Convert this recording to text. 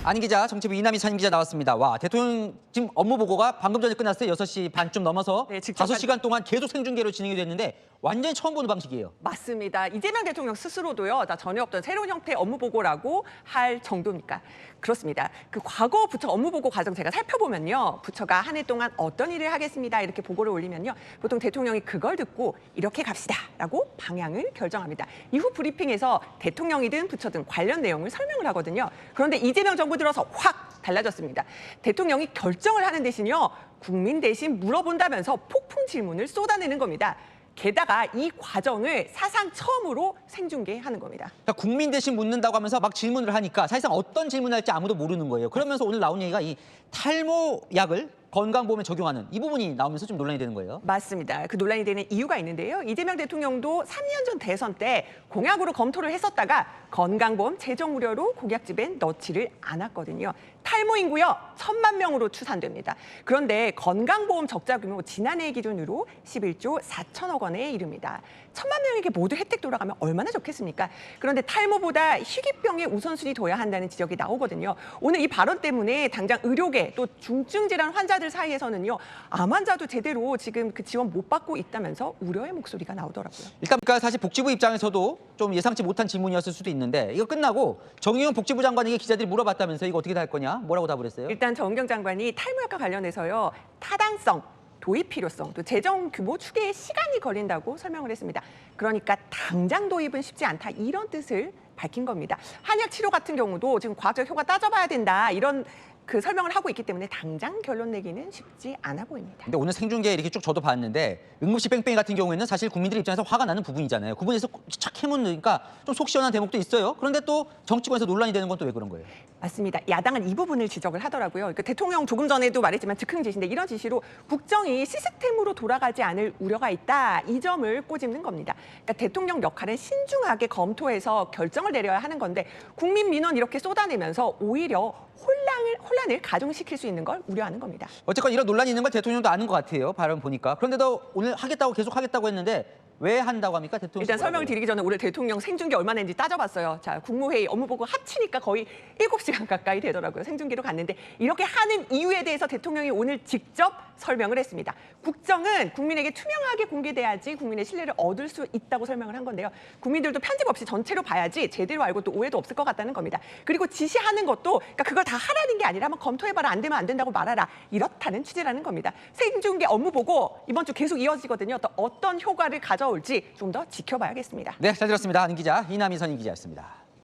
안 기자, 정치부 이남희 선 기자 나왔습니다. 와, 대통령 지금 업무 보고가 방금 전에 끝났어요. 6시 반쯤 넘어서 네, 직접 5시간 동안 계속 생중계로 진행이 됐는데 완전히 처음 보는 방식이에요. 맞습니다. 이재명 대통령 스스로도요, 나 전에 없던 새로운 형태의 업무 보고라고 할 정도니까. 그렇습니다. 그 과거 부처 업무 보고 과정 제가 살펴보면요, 부처가 한 해 동안 어떤 일을 하겠습니다 이렇게 보고를 올리면요, 보통 대통령이 그걸 듣고 이렇게 갑시다라고 방향을 결정합니다. 이후 브리핑에서 대통령이든 부처든 관련 내용을 설명을 하거든요. 그런데 이재명 정부 들어서 확 달라졌습니다. 대통령이 결정을 하는 대신요, 국민 대신 물어본다면서 폭풍 질문을 쏟아내는 겁니다. 게다가 이 과정을 사상 처음으로 생중계하는 겁니다. 그러니까 국민 대신 묻는다고 하면서 막 질문을 하니까 사실상 어떤 질문을 할지 아무도 모르는 거예요. 그러면서 오늘 나온 얘기가 이 탈모약을 건강보험에 적용하는 이 부분이 나오면서 좀 논란이 되는 거예요. 맞습니다. 그 논란이 되는 이유가 있는데요. 이재명 대통령도 3년 전 대선 때 공약으로 검토를 했었다가 건강보험 재정 우려로 공약집엔 넣지를 않았거든요. 탈모 인구요, 1,000만 명으로 추산됩니다. 그런데 건강보험 적자 규모 지난해 기준으로 11조 4천억 원에 이릅니다. 1,000만 명에게 모두 혜택 돌아가면 얼마나 좋겠습니까? 그런데 탈모보다 희귀병에 우선순위 둬야 한다는 지적이 나오거든요. 오늘 이 발언 때문에 당장 의료계 또 중증 질환 환자들 사이에서는요, 암 환자도 제대로 지금 그 지원 못 받고 있다면서 우려의 목소리가 나오더라고요. 일단 그러니까 사실 복지부 입장에서도 좀 예상치 못한 질문이었을 수도 있는데 이거 끝나고 정의용 복지부 장관에게 기자들이 물어봤다면서 이거 어떻게 할 거냐? 뭐라고 답을 했어요? 일단 정은경 장관이 탈모약과 관련해서요, 타당성, 도입 필요성, 또 재정 규모 추계에 시간이 걸린다고 설명을 했습니다. 그러니까 당장 도입은 쉽지 않다, 이런 뜻을 밝힌 겁니다. 한약 치료 같은 경우도 지금 과학적 효과 따져봐야 된다, 이런 그 설명을 하고 있기 때문에 당장 결론 내기는 쉽지 않아 보입니다. 근데 오늘 생중계 이렇게 쭉 저도 봤는데 응급실 뺑뺑이 같은 경우에는 사실 국민들 입장에서 화가 나는 부분이잖아요. 그 부분에서 착 해묻으니까 좀 속 시원한 대목도 있어요. 그런데 또 정치권에서 논란이 되는 건 또 왜 그런 거예요? 맞습니다. 야당은 이 부분을 지적을 하더라고요. 그러니까 대통령 조금 전에도 말했지만 즉흥 지시인데 이런 지시로 국정이 시스템으로 돌아가지 않을 우려가 있다, 이 점을 꼬집는 겁니다. 그러니까 대통령 역할은 신중하게 검토해서 결정을 내려야 하는 건데 국민 민원 이렇게 쏟아내면서 오히려 혼란을 가중시킬 수 있는 걸 우려하는 겁니다. 어쨌건 이런 논란이 있는 걸 대통령도 아는 것 같아요. 발언 보니까. 그런데도 오늘 하겠다고 계속 하겠다고 했는데 왜 한다고 합니까? 대통령. 일단 설명을 드리기 전에 오늘 대통령 생중계 얼마나 했는지 따져봤어요. 자, 국무회의 업무 보고 합치니까 거의 7시간 가까이 되더라고요. 생중계로 갔는데 이렇게 하는 이유에 대해서 대통령이 오늘 직접 설명을 했습니다. 국정은 국민에게 투명하게 공개돼야지 국민의 신뢰를 얻을 수 있다고 설명을 한 건데요. 국민들도 편집 없이 전체로 봐야지 제대로 알고 또 오해도 없을 것 같다는 겁니다. 그리고 지시하는 것도 그러니까 그걸 다 하라는 게 아니라 한번 검토해봐라, 안 되면 안 된다고 말하라, 이렇다는 취지라는 겁니다. 생중계 업무 보고 이번 주 계속 이어지거든요. 또 어떤 효과를 가져올지 좀 더 지켜봐야겠습니다. 네, 잘 들었습니다. 안 기자, 이남희 선 기자였습니다.